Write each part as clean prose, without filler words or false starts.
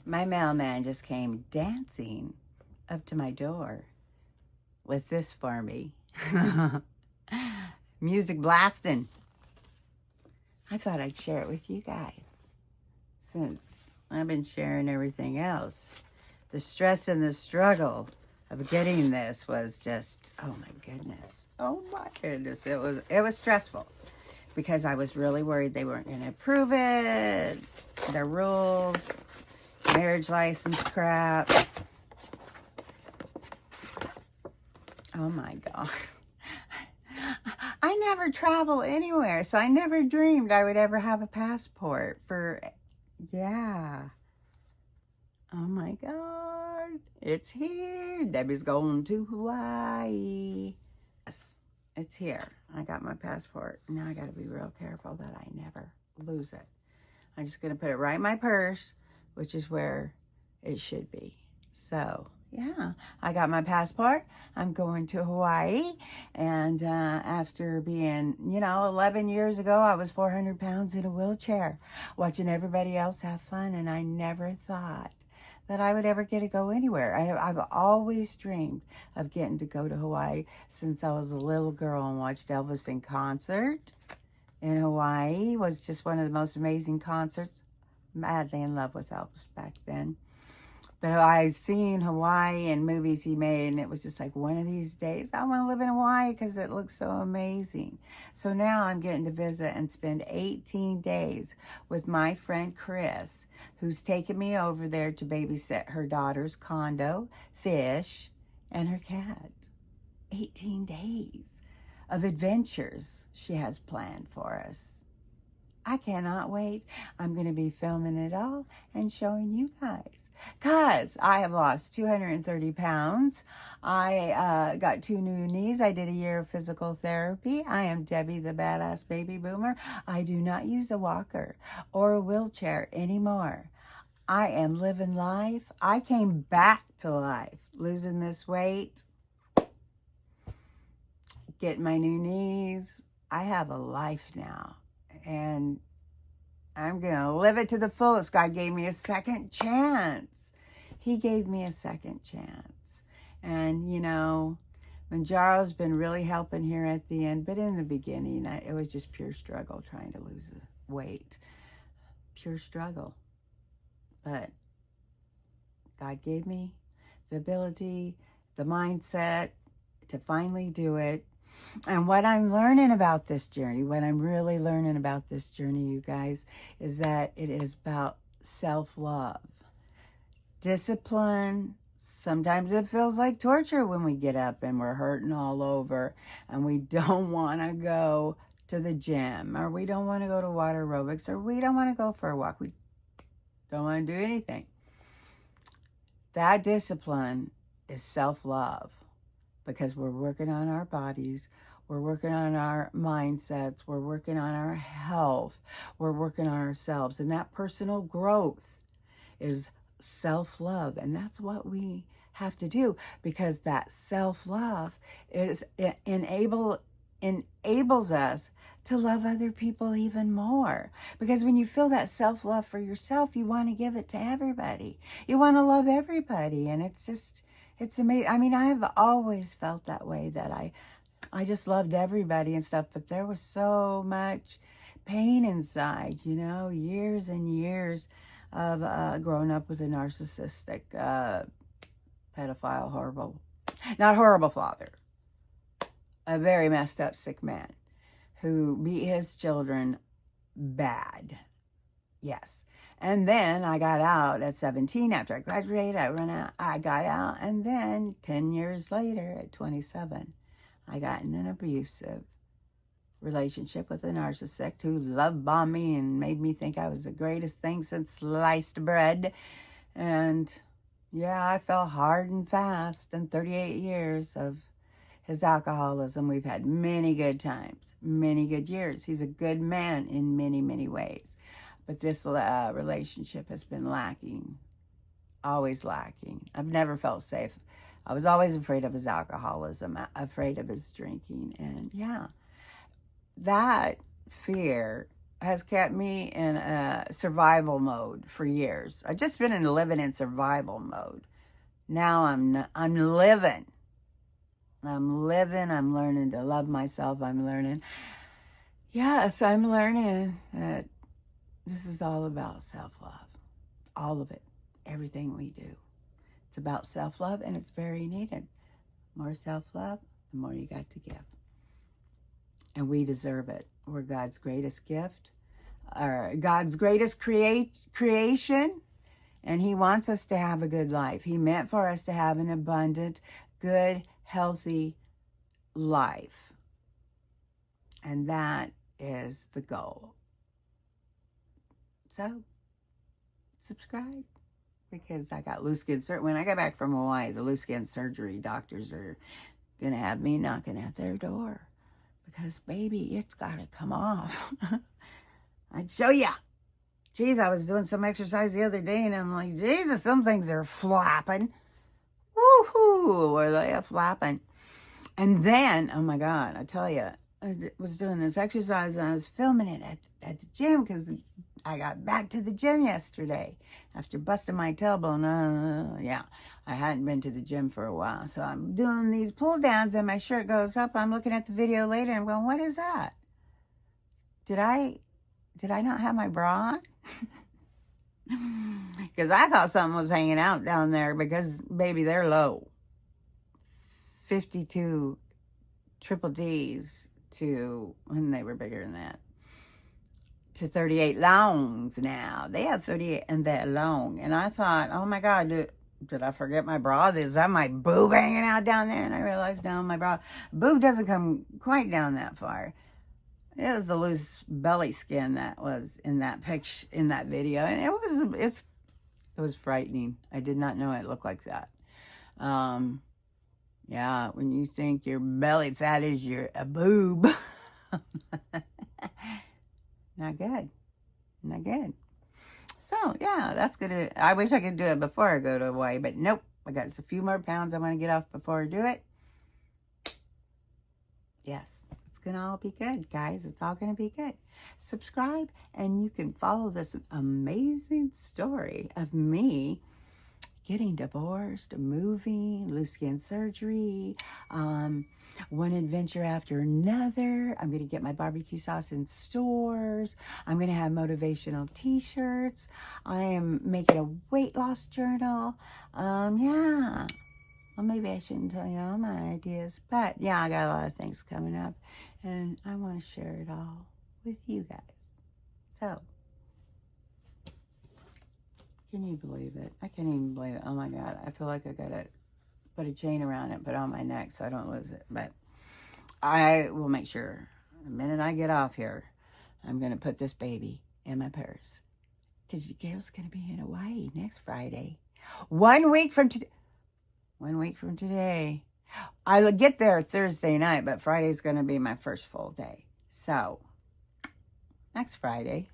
My mailman just came dancing up to my door with this for me. Music blasting. I thought I'd share it with you guys since I've been sharing everything else. The stress and the struggle of getting this was just, oh my goodness. Oh my goodness. It was stressful because I was really worried they weren't going to approve it. Their rules, marriage license crap. Oh my God. I never travel anywhere, so I never dreamed I would ever have a passport for, yeah. Oh my God. It's here. Debbie's going to Hawaii. Yes, it's here. I got my passport. Now I got to be real careful that I never lose it. I'm just going to put it right in my purse, which is where it should be. So, yeah, I got my passport. I'm going to Hawaii. And after being, 11 years ago, I was 400 pounds in a wheelchair, watching everybody else have fun. And I never thought that I would ever get to go anywhere. I've always dreamed of getting to go to Hawaii since I was a little girl and watched Elvis in concert in Hawaii. It was just one of the most amazing concerts. Madly in love with Elvis back then. But I seen Hawaii in movies he made, and it was just like, one of these days, I want to live in Hawaii because it looks so amazing. So now I'm getting to visit and spend 18 days with my friend Chris, who's taken me over there to babysit her daughter's condo, fish, and her cat. 18 days of adventures she has planned for us. I cannot wait. I'm going to be filming it all and showing you guys. Because I have lost 230 pounds. I got 2 new knees. I did a year of physical therapy. I am Debbie, the badass baby boomer. I do not use a walker or a wheelchair anymore. I am living life. I came back to life, losing this weight, getting my new knees. I have a life now. And I'm going to live it to the fullest. God gave me a second chance. He gave me a second chance. And, Manjaro's been really helping here at the end. But in the beginning, it was just pure struggle trying to lose the weight. Pure struggle. But God gave me the ability, the mindset to finally do it. And what I'm learning about this journey, what I'm really learning about this journey, you guys, is that it is about self-love. Discipline. Sometimes it feels like torture when we get up and we're hurting all over and we don't want to go to the gym, or we don't want to go to water aerobics, or we don't want to go for a walk. We don't want to do anything. That discipline is self-love. Because we're working on our bodies, we're working on our mindsets, we're working on our health, we're working on ourselves. And that personal growth is self-love. And that's what we have to do, because that self-love enables us to love other people even more. Because when you feel that self-love for yourself, you want to give it to everybody. You want to love everybody. And it's amazing. I mean, I've always felt that way, that I just loved everybody and stuff, but there was so much pain inside, years and years of growing up with a narcissistic, pedophile, not horrible father, a very messed up, sick man who beat his children bad. Yes. And then I got out at 17 after I graduated. I got out. And then 10 years later at 27, I got in an abusive relationship with a narcissist who love bombed me and made me think I was the greatest thing since sliced bread. And yeah, I fell hard and fast in 38 years of his alcoholism. We've had many good times, many good years. He's a good man in many, many ways. But this relationship has been lacking, always lacking. I've never felt safe. I was always afraid of his alcoholism, afraid of his drinking. And yeah, that fear has kept me in a survival mode for years. I've just been living in survival mode. Now I'm living. I'm living. I'm learning to love myself. I'm learning. Yes, I'm learning that this is all about self-love. All of it. Everything we do. It's about self-love, and it's very needed. More self-love, the more you got to give. And we deserve it. We're God's greatest gift, or God's greatest creation, and He wants us to have a good life. He meant for us to have an abundant, good, healthy life. And that is the goal. So, subscribe. Because I got loose skin surgery. When I got back from Hawaii, the loose skin surgery doctors are going to have me knocking at their door. Because, baby, it's got to come off. I'd show ya. Geez, I was doing some exercise the other day, and I'm like, Jesus, some things are flapping. Woohoo! Are they flapping? And then, oh my God, I tell you, I was doing this exercise, and I was filming it at the gym, because I got back to the gym yesterday after busting my tailbone. Yeah, I hadn't been to the gym for a while. So I'm doing these pull downs and my shirt goes up. I'm looking at the video later and I'm going, what is that? Did I not have my bra on? Because I thought something was hanging out down there, because, baby, they're low. 52 triple Ds to, when they were bigger than that, to 38 longs now. They have 38 and that long. And I thought, oh my God, did I forget my bra? Is that my boob hanging out down there? And I realized, no, my boob doesn't come quite down that far. It was the loose belly skin that was in that picture, in that video. And it was frightening. I did not know it looked like that. Yeah, when you think your belly fat is a boob. Not good. Not good. So, yeah, that's good. I wish I could do it before I go to Hawaii, but nope. I got a few more pounds I want to get off before I do it. Yes, it's going to all be good, guys. It's all going to be good. Subscribe, and you can follow this amazing story of me getting divorced, moving, loose skin surgery, one adventure after another. I'm going to get my barbecue sauce in stores. I'm going to have motivational t-shirts. I am making a weight loss journal. Yeah. Well, maybe I shouldn't tell you all my ideas, but yeah, I got a lot of things coming up, and I want to share it all with you guys. So, can you believe it? I can't even believe it. Oh my God. I feel like I got to put a chain around it, put it on my neck so I don't lose it. But I will make sure the minute I get off here, I'm going to put this baby in my purse. Because your girl's going to be in Hawaii next Friday. 1 week from today. 1 week from today. I'll get there Thursday night, but Friday's going to be my first full day. So, next Friday,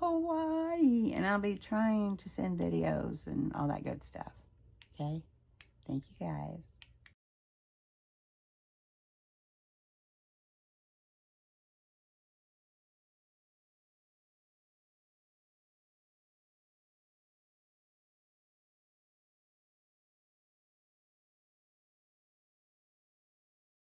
Hawaii, and I'll be trying to send videos and all that good stuff. Okay? Thank you, guys.